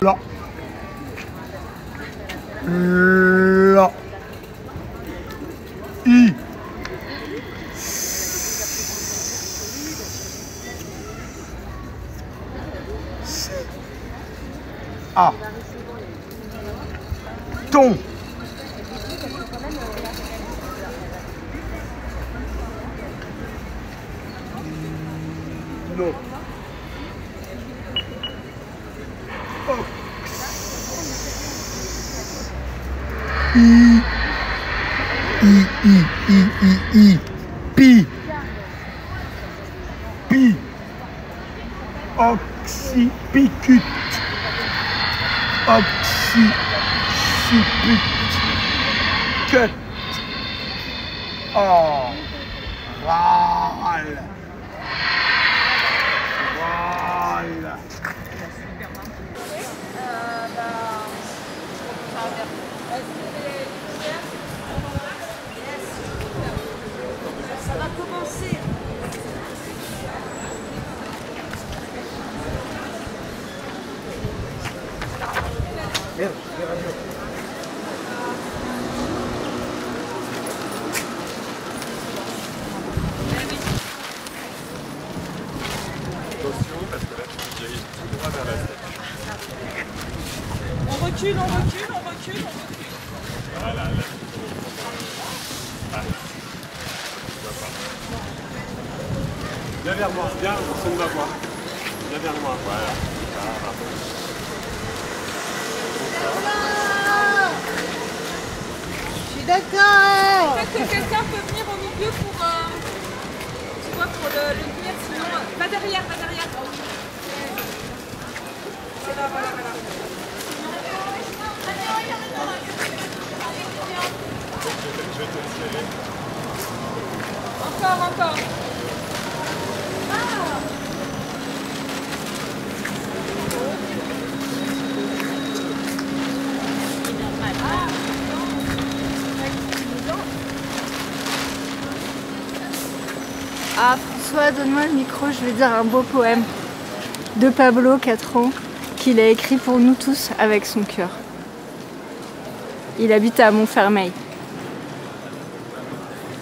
Là. Là. I. A. Ton. Non. I. Pi. Pi. Occipicute. Occipicute. Cut. Oh. Râle. Voilà. Ça va commencer. Merde, les radios. Attention, parce que là, tu te diriges tout droit vers la statue. On recule, on recule, on recule, on recule. Voilà, là. Ah. Tu vois pas. Viens vers moi, viens, personne ne va voir. Viens vers moi, voilà. Je suis d'accord. Peut-être que quelqu'un peut venir au milieu pour, tu vois, pour le tenir, sinon... Pas derrière, pas derrière. C'est là, voilà, voilà. Je vais te tirer. Encore, encore. Ah François, donne-moi le micro, je vais dire un beau poème de Pablo, 4 ans, qu'il a écrit pour nous tous avec son cœur. Il habite à Montfermeil.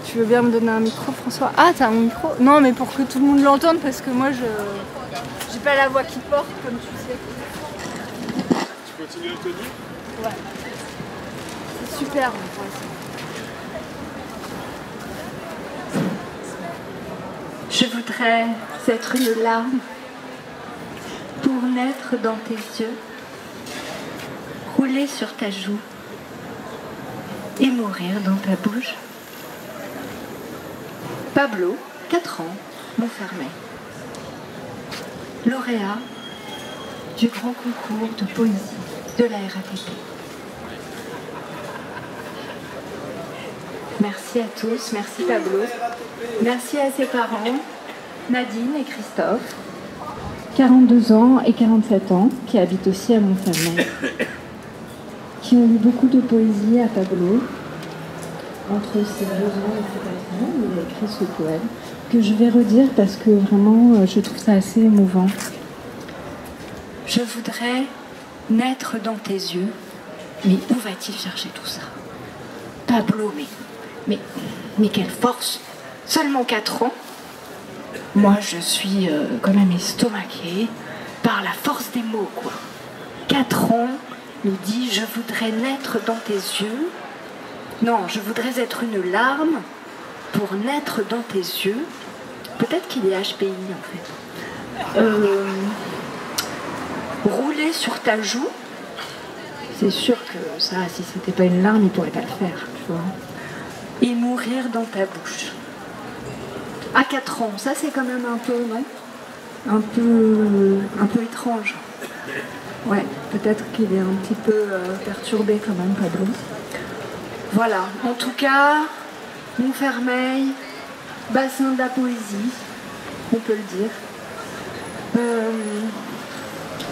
Tu veux bien me donner un micro, François? Ah, t'as mon micro? Non, mais pour que tout le monde l'entende, parce que moi, j'ai pas la voix qui porte, comme tu sais. Tu continues à tenir? Ouais. C'est super, mon poisson. Je voudrais être une larme pour naître dans tes yeux, rouler sur ta joue et mourir dans ta bouche. Pablo, 4 ans, Montfermeil. Lauréat du grand concours de poésie de la RATP. Merci à tous, merci Pablo. Merci à ses parents, Nadine et Christophe, 42 ans et 47 ans, qui habitent aussi à Montfermeil, qui ont lu beaucoup de poésie à Pablo. Entre ses 2 ans et 7 ans, il a écrit ce poème, que je vais redire parce que vraiment, je trouve ça assez émouvant. Je voudrais naître dans tes yeux, mais où va-t-il chercher tout ça? Pablo, mais quelle force! Seulement 4 ans. Moi, je suis quand même estomaquée par la force des mots, quoi. 4 ans, nous dit, je voudrais naître dans tes yeux. Non, je voudrais être une larme pour naître dans tes yeux. Peut-être qu'il est HPI, en fait. Rouler sur ta joue. C'est sûr que ça, si c'était pas une larme, il pourrait pas le faire, tu vois. Et mourir dans ta bouche. À 4 ans, ça c'est quand même un peu, non? Un peu étrange. Ouais, peut-être qu'il est un petit peu perturbé quand même, Pablo. Voilà, en tout cas, Montfermeil, bassin de la poésie, on peut le dire.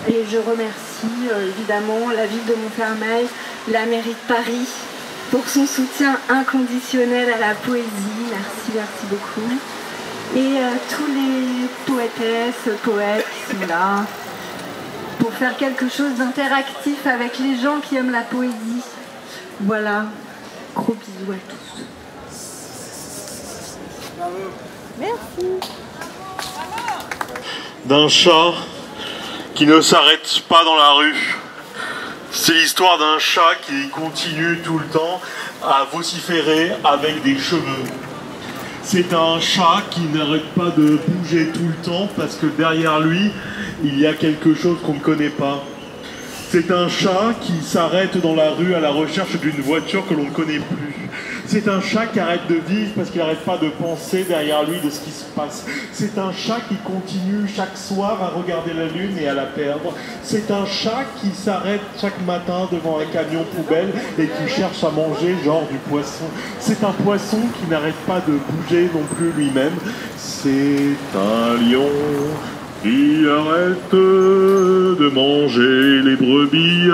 Et je remercie évidemment la ville de Montfermeil, la mairie de Paris, pour son soutien inconditionnel à la poésie. Merci, merci beaucoup. Et tous les poétesses, poètes qui sont là pour faire quelque chose d'interactif avec les gens qui aiment la poésie. Voilà, gros bisous à tous. Merci. D'un chat qui ne s'arrête pas dans la rue. C'est l'histoire d'un chat qui continue tout le temps à vociférer avec des cheveux. C'est un chat qui n'arrête pas de bouger tout le temps parce que derrière lui, il y a quelque chose qu'on ne connaît pas. C'est un chat qui s'arrête dans la rue à la recherche d'une voiture que l'on ne connaît plus. C'est un chat qui arrête de vivre parce qu'il n'arrête pas de penser derrière lui de ce qui se passe. C'est un chat qui continue chaque soir à regarder la lune et à la perdre. C'est un chat qui s'arrête chaque matin devant un camion poubelle et qui cherche à manger genre du poisson. C'est un poisson qui n'arrête pas de bouger non plus lui-même. C'est un lion qui arrête de manger les brebis.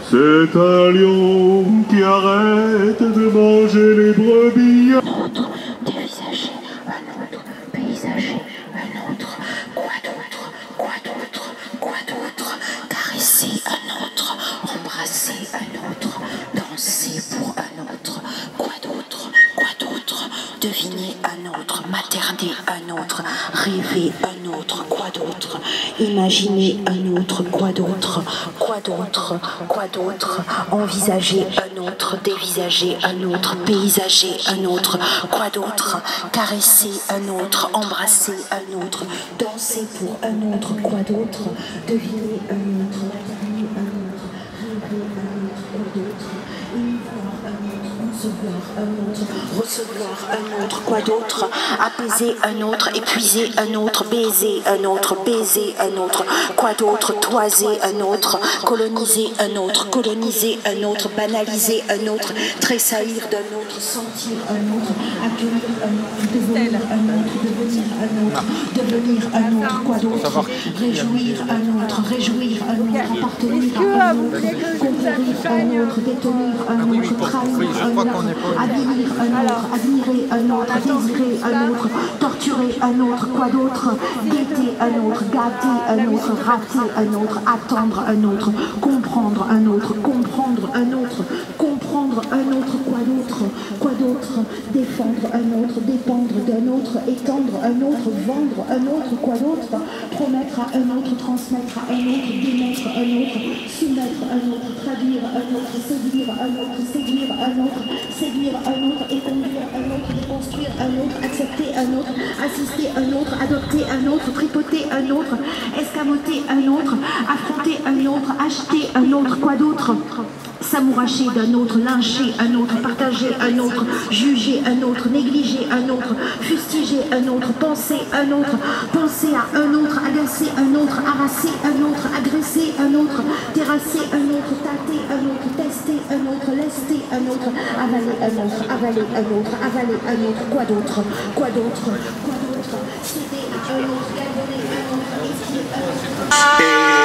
C'est un lion qui arrête de manger les brebis. Un autre, dévisager, un autre, paysager, un autre, quoi d'autre, quoi d'autre, quoi d'autre, caresser un autre, embrasser un autre, danser pour un autre, quoi d'autre, deviner un autre, materner un autre, rêver un autre, quoi d'autre, imaginer un autre, quoi d'autre, envisager un autre, dévisager un autre, paysager un autre, quoi d'autre, caresser un autre, embrasser un autre, danser pour un autre, quoi d'autre, deviner un autre, materner un autre, rêver un autre, quoi d'autre, recevoir un autre, quoi d'autre, apaiser un autre, épuiser un autre, baiser un autre, quoi d'autre, toiser un autre, coloniser un autre, banaliser un autre, tressaillir d'un autre, sentir un autre, accueillir un autre, devenir un autre, devenir un autre, quoi d'autre, réjouir un autre, appartenir à un autre, conquérir un autre, détenir un autre, trahir un autre, admirer un autre, admirer un autre, désirer un autre, torturer un autre, quoi d'autre, guetter un autre, gâter un autre, rater un autre, attendre un autre, comprendre un autre, comprendre un autre, quoi d'autre, défendre un autre, dépendre d'un autre, étendre un autre, vendre un autre, quoi d'autre, promettre à un autre, transmettre à un autre, démettre un autre, soumettre un autre, traduire un autre, séduire un autre, séduire un autre, séduire un autre, éconduire un autre, déconstruire un autre, accepter un autre, assister un autre, adopter un autre, tripoter un autre, escamoter un autre, affronter un autre, acheter un autre, quoi d'autre, s'amouracher d'un autre, lyncher un autre, partager un autre, juger un autre, négliger un autre, fustiger un autre, penser un autre, penser à un autre, agacer un autre, harasser un autre, agresser un autre, terrasser un autre, tâter un autre, tester un autre, lester un autre, avaler un autre, avaler un autre, avaler un autre, quoi d'autre, céder un autre, gagner un autre, écrire un autre.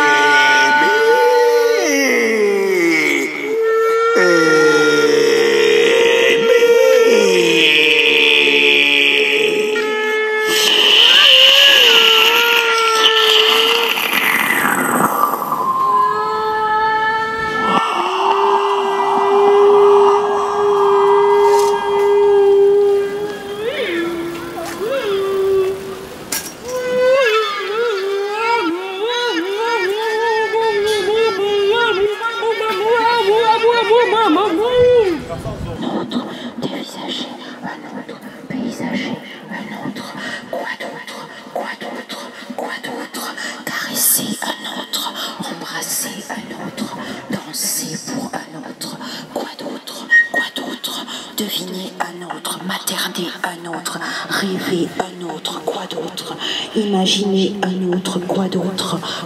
Deviner un autre, materner un autre, rêver un autre, quoi d'autre, imaginer un autre,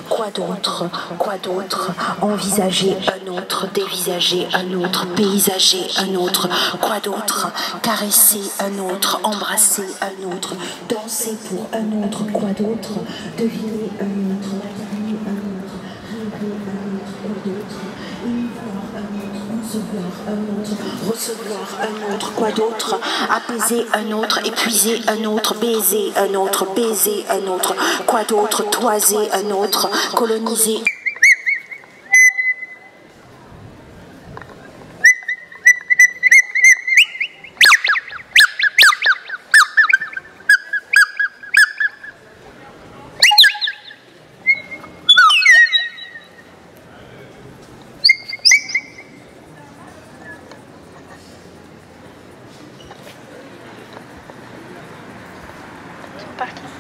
quoi d'autre, envisager un autre, dévisager un autre, paysager un autre, quoi d'autre, caresser un autre, embrasser un autre, danser pour un autre, quoi d'autre, deviner un autre, materner un autre, rêver un autre, quoi d'autre, recevoir un autre, quoi d'autre, apaiser un autre, épuiser un autre, baiser un autre, quoi d'autre, toiser un autre, coloniser parti.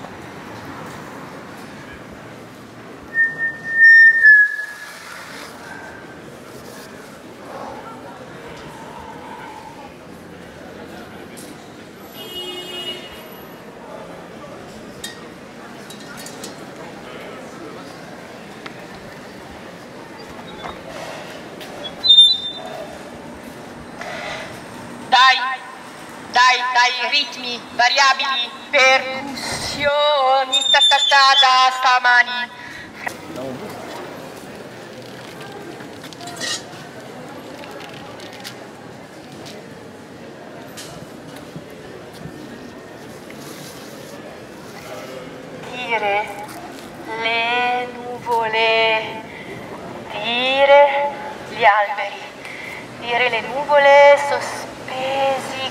Dai ritmi variabili, percussioni, da stamani. Dire le nuvole, dire gli alberi, dire le nuvole sospesi,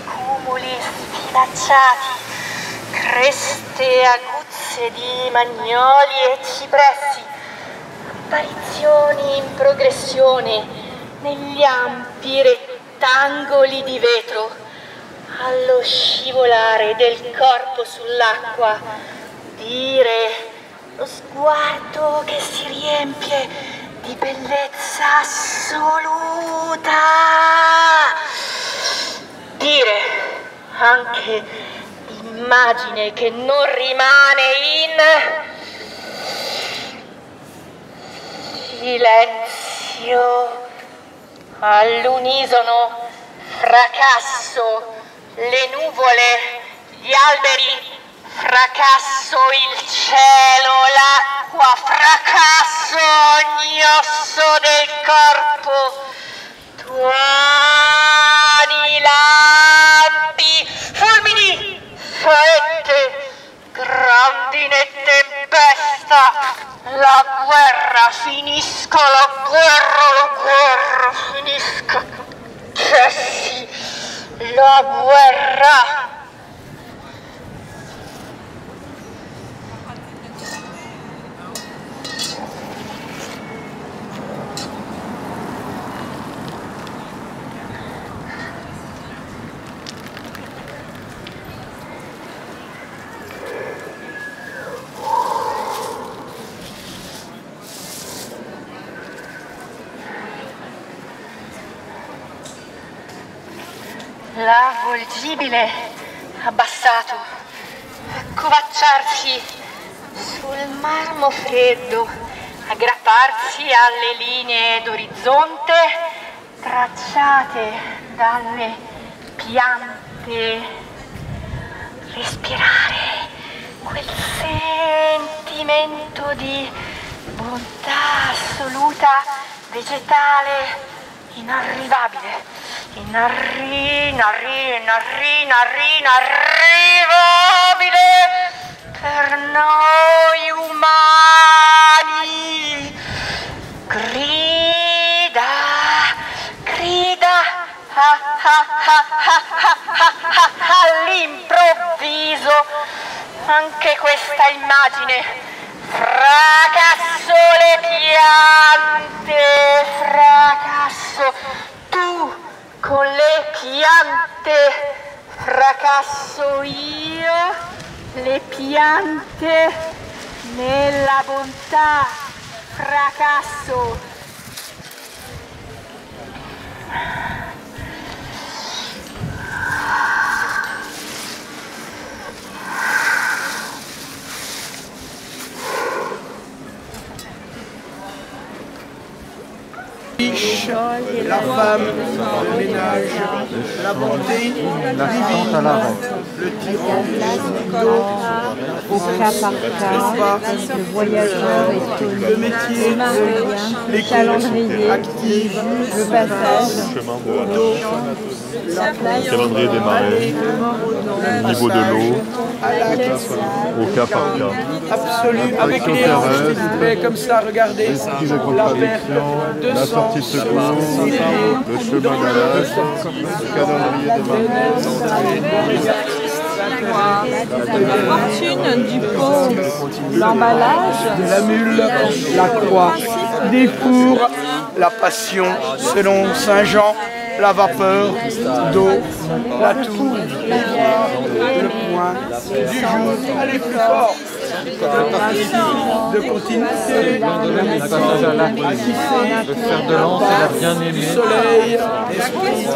cumuli sfilacciati, creste aguzze di magnoli e cipressi, apparizioni in progressione negli ampi rettangoli di vetro, allo scivolare del corpo sull'acqua, dire lo sguardo che si riempie di bellezza assoluta, dire anche l'immagine che non rimane in silenzio, all'unisono fracasso, le nuvole, gli alberi, fracasso il cielo, l'acqua, fracasso ogni osso del corpo, tuoni, lampi, fulmini, saette, grandine e tempesta, la guerra finisca, la guerra finisca, cessi la guerra. L'avvolgibile abbassato, accovacciarsi sul marmo freddo, aggrapparsi alle linee d'orizzonte tracciate dalle piante, respirare quel sentimento di bontà assoluta, vegetale, inarrivabile. Inarrivabile per noi umani. Grida all'improvviso anche questa immagine. Fracasso le piante, fracasso tu con le piante, fracasso io, le piante nella bontà, fracasso. La femme, le ménage, la bonté divine, le tyran, au cas par cas, le voyageur étonné, le métier, le calendrier, actif, le passage, Calendrier des marées, le niveau de l'eau, au cas par cas. absolu, avec les hanches, s'il vous plaît, comme ça, regardez, la perte de La sang, sortie de secours, le chemin d'Allas, le calendrier des marées. La fortune du pot, l'emballage, la mule, la croix, des fours, la passion, selon Saint Jean, la vapeur d'eau, la tour, le point du jour. Allez plus fort. De continuité, le passage à la le fer de lance et la bien-aimée, soleil, esprit,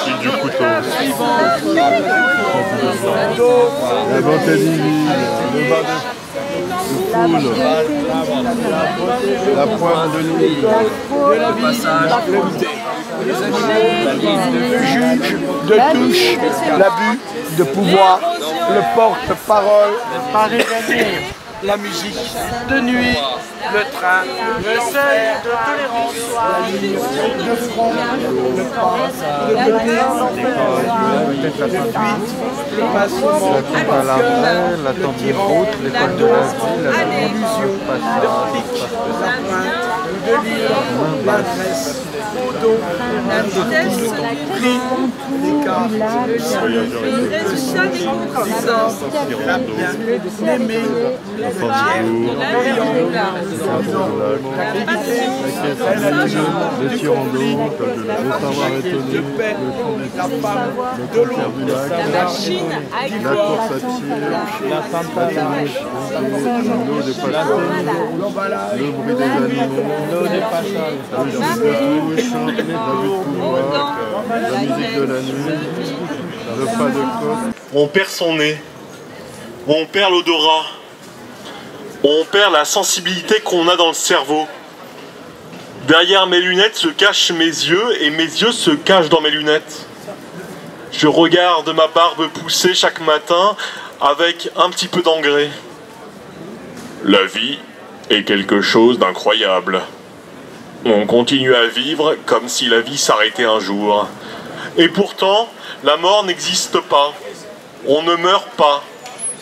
Fil du couteau. La bonté divine, le bas de foule, la pointe de nuit, le passage, le juge, de touche, l'abus de pouvoir, le porte-parole, la musique de nuit, le train, le seuil de tolérance, la ligne de front, le pas, le côté, le passement, la tente de route, l'école de la ville, l'illusion, le pic, la pointe, de l'île, l'adresse, au dos, la vitesse, prix, l'écart, le résultat des concours, la bien, l'aimer, le le Tirando, le savoir étonné, la femme de l'eau, La Chine avec la course à tir, la tennis, l'eau des pastels, le bruit des animaux, le jeu de touche, la vue de pouvoir, la musique de la nuit, le pas de coq. On perd son nez, on perd l'odorat, on perd la sensibilité qu'on a dans le cerveau. Derrière mes lunettes se cachent mes yeux et mes yeux se cachent dans mes lunettes. Je regarde ma barbe pousser chaque matin avec un petit peu d'engrais. La vie est quelque chose d'incroyable. On continue à vivre comme si la vie s'arrêtait un jour. Et pourtant, la mort n'existe pas. On ne meurt pas.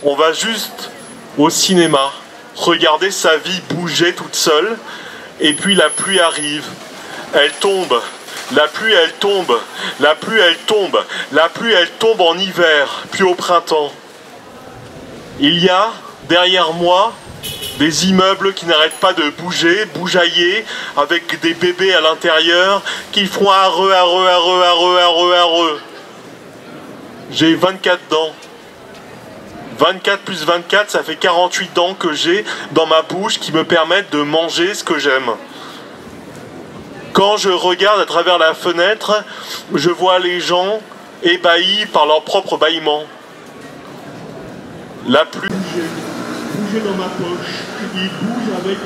On va juste au cinéma, regarder sa vie bouger toute seule, et puis la pluie arrive. Elle tombe. La pluie, elle tombe. La pluie, elle tombe. La pluie, elle tombe en hiver, puis au printemps. Il y a, derrière moi, des immeubles qui n'arrêtent pas de bouger, bougeailler, avec des bébés à l'intérieur qui font arreux, arreux, arreux, arreux, arreux, arreux. J'ai 24 dents. 24 plus 24, ça fait 48 dents que j'ai dans ma bouche qui me permettent de manger ce que j'aime. Quand je regarde à travers la fenêtre, je vois les gens ébahis par leur propre bâillement. La pluie bouge dans ma poche, il bouge avec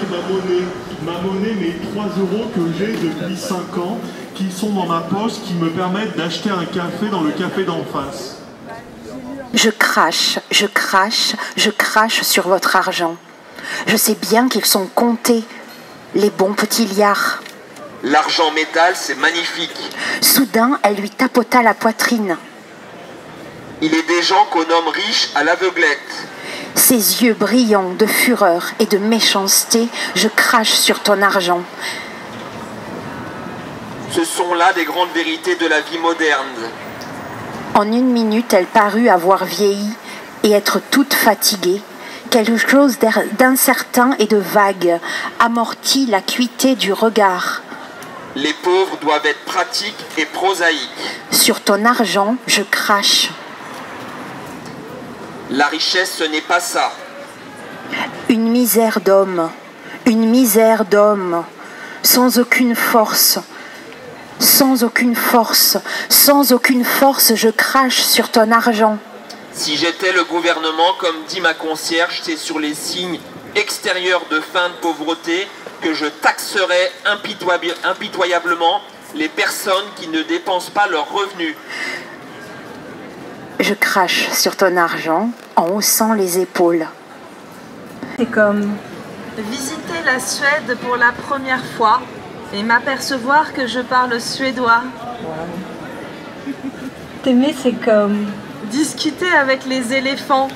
ma monnaie, mes 3 € que j'ai depuis 5 ans, qui sont dans ma poche, qui me permettent d'acheter un café dans le café d'en face. Je crache, je crache, je crache sur votre argent. Je sais bien qu'ils sont comptés, les bons petits liards. L'argent métal, c'est magnifique. Soudain, elle lui tapota la poitrine. Il est des gens qu'on nomme riches à l'aveuglette. Ses yeux brillants de fureur et de méchanceté, je crache sur ton argent. Ce sont là des grandes vérités de la vie moderne. En 1 minute, elle parut avoir vieilli et être toute fatiguée. Quelque chose d'incertain et de vague amortit l'acuité du regard. Les pauvres doivent être pratiques et prosaïques. Sur ton argent, je crache. La richesse, ce n'est pas ça. Une misère d'homme, sans aucune force. Sans aucune force, je crache sur ton argent. Si j'étais le gouvernement, comme dit ma concierge, c'est sur les signes extérieurs de fin de pauvreté que je taxerais impitoyablement les personnes qui ne dépensent pas leurs revenus. Je crache sur ton argent en haussant les épaules. C'est comme visiter la Suède pour la première fois et m'apercevoir que je parle suédois. T'aimer, c'est comme discuter avec les éléphants,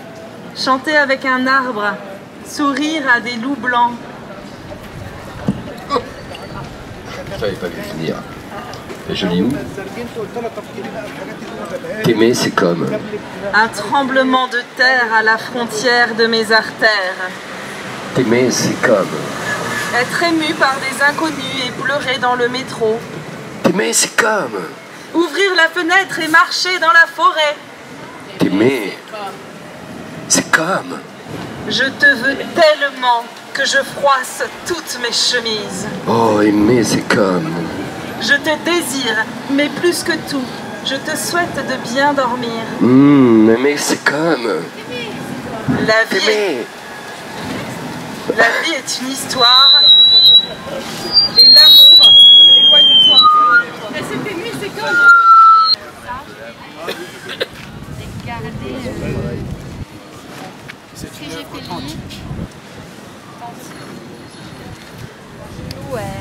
chanter avec un arbre, sourire à des loups blancs. J'avais pas vu finir. Je lis où? T'aimer, c'est comme... Un tremblement de terre à la frontière de mes artères. T'aimer, c'est comme... Être ému par des inconnus et pleurer dans le métro. T'aimer, c'est comme... Ouvrir la fenêtre et marcher dans la forêt. T'aimer, c'est comme... Je te veux tellement que je froisse toutes mes chemises. Oh, aimer, c'est comme... Je te désire, mais plus que tout, je te souhaite de bien dormir. Aimer, c'est comme... La vie est une histoire. Et l'amour, éloigne-toi. Mais c'est ému, c'est comme... C'est que j'ai fait le lit. Ouais.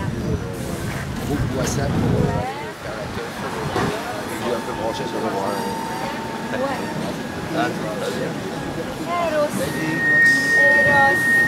Beaucoup de WhatsApp pour faire la teuf. Il est un peu branché sur le bras. Ouais. Ah, très bien. Eros.